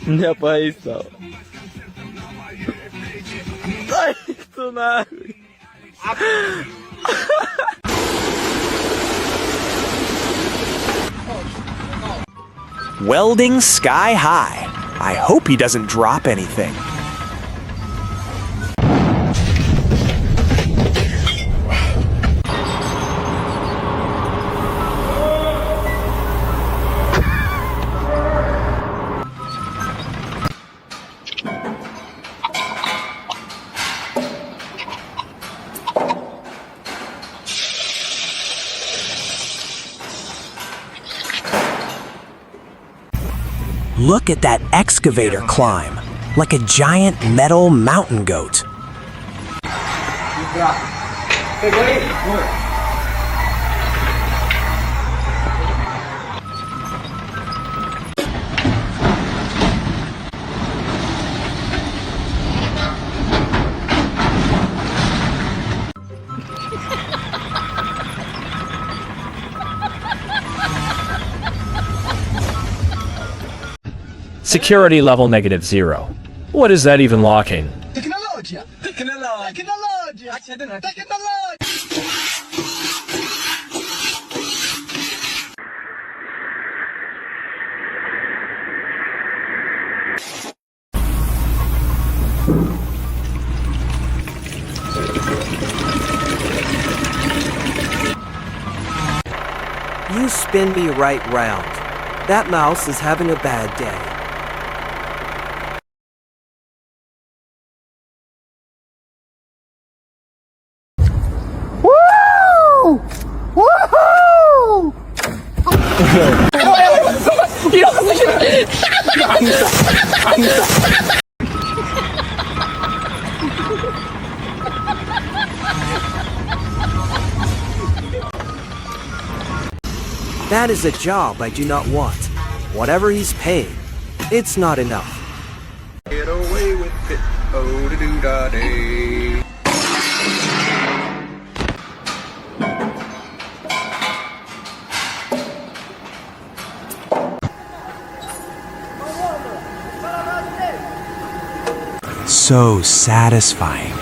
Не опоисал. Ай, кто нахуй? Welding sky high. I hope he doesn't drop anything. Look at that excavator climb, like a giant metal mountain goat. Security level -0. What is that even locking? Tecnologia! Tecnologia! Tecnologia! Tecnologia! You spin me right round. That mouse is having a bad day. Woo! Woohoo! That is a job I do not want. Whatever he's paid, it's not enough. Get away with it, oh da doo da day. So satisfying.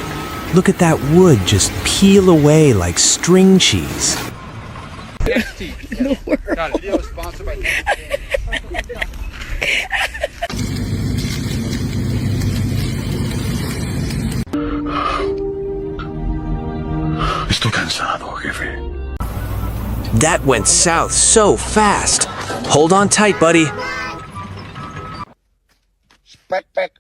Look at that wood just peel away like string cheese. Video is sponsored by Estoy cansado, jefe. That went south so fast. Hold on tight, buddy. Back.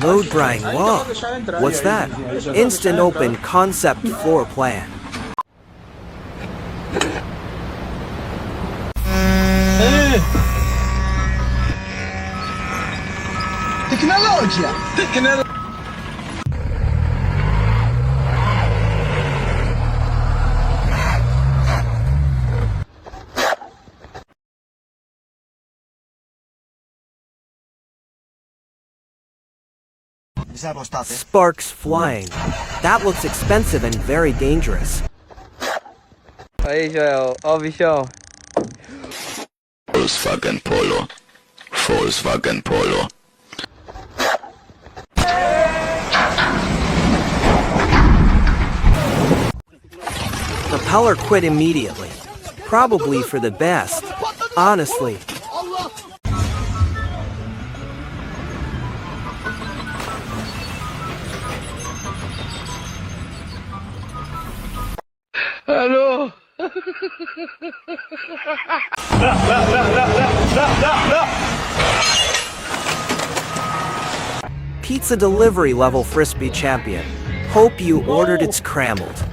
Load Brian Wall. What's that? Instant open concept floor plan. Tecnologia! Tecnologia! Sparks flying. That looks expensive and very dangerous. Aí, Joel. Ó o bichão. Volkswagen Polo. Volkswagen Polo. Propeller quit immediately. Probably for the best. Honestly. Alô? Pizza delivery level Frisbee champion. Hope you ordered it scrambled.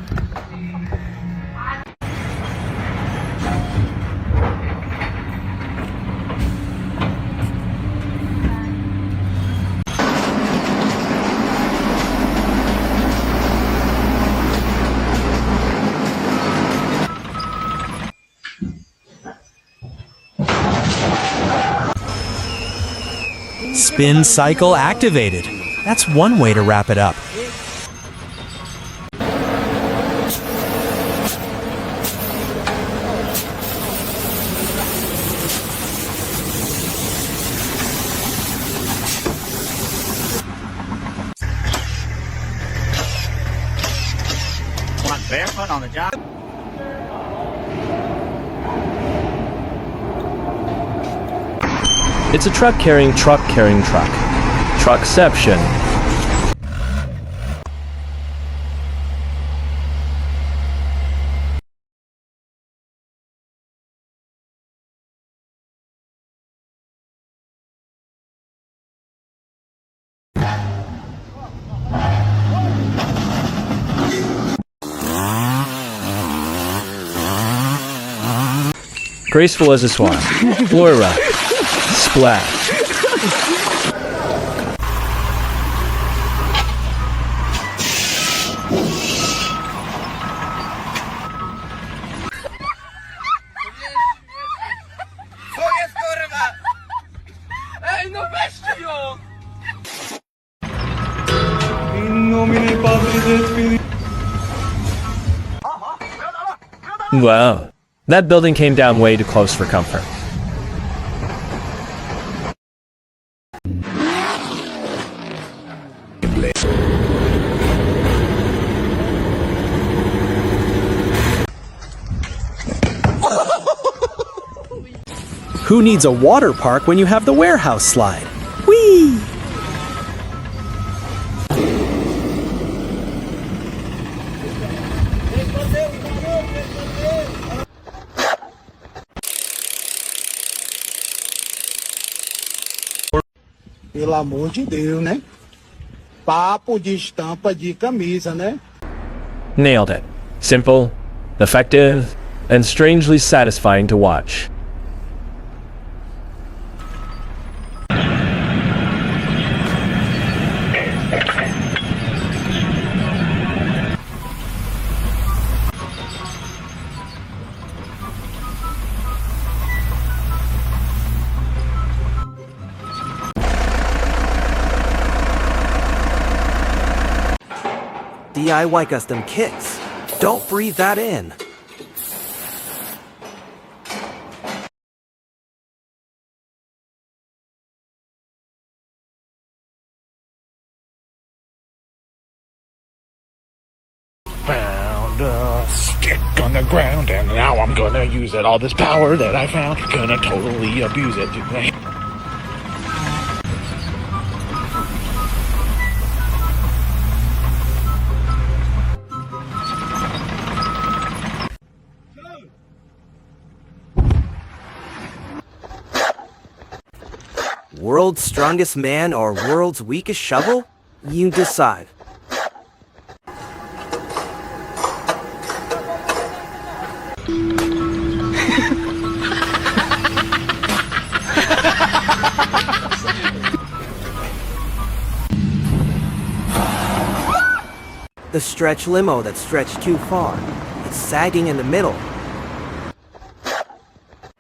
Spin cycle activated. That's one way to wrap it up. Barefoot on the job. It's a truck carrying truck carrying truck. Truckception. Graceful as a swan. Flora. Splash. Wow. That building came down way too close for comfort. Who needs a water park when you have the warehouse slide? Whee! Pelo amor de Deus, né? Papo de estampa de camisa, né? Nailed it. Simple, effective, and strangely satisfying to watch. DIY custom kits. Don't breathe that in. Found a stick on the ground, and now I'm gonna use it. All this power that I found, gonna totally abuse it. World's strongest man or world's weakest shovel? You decide. The stretch limo that stretched too far. It's sagging in the middle.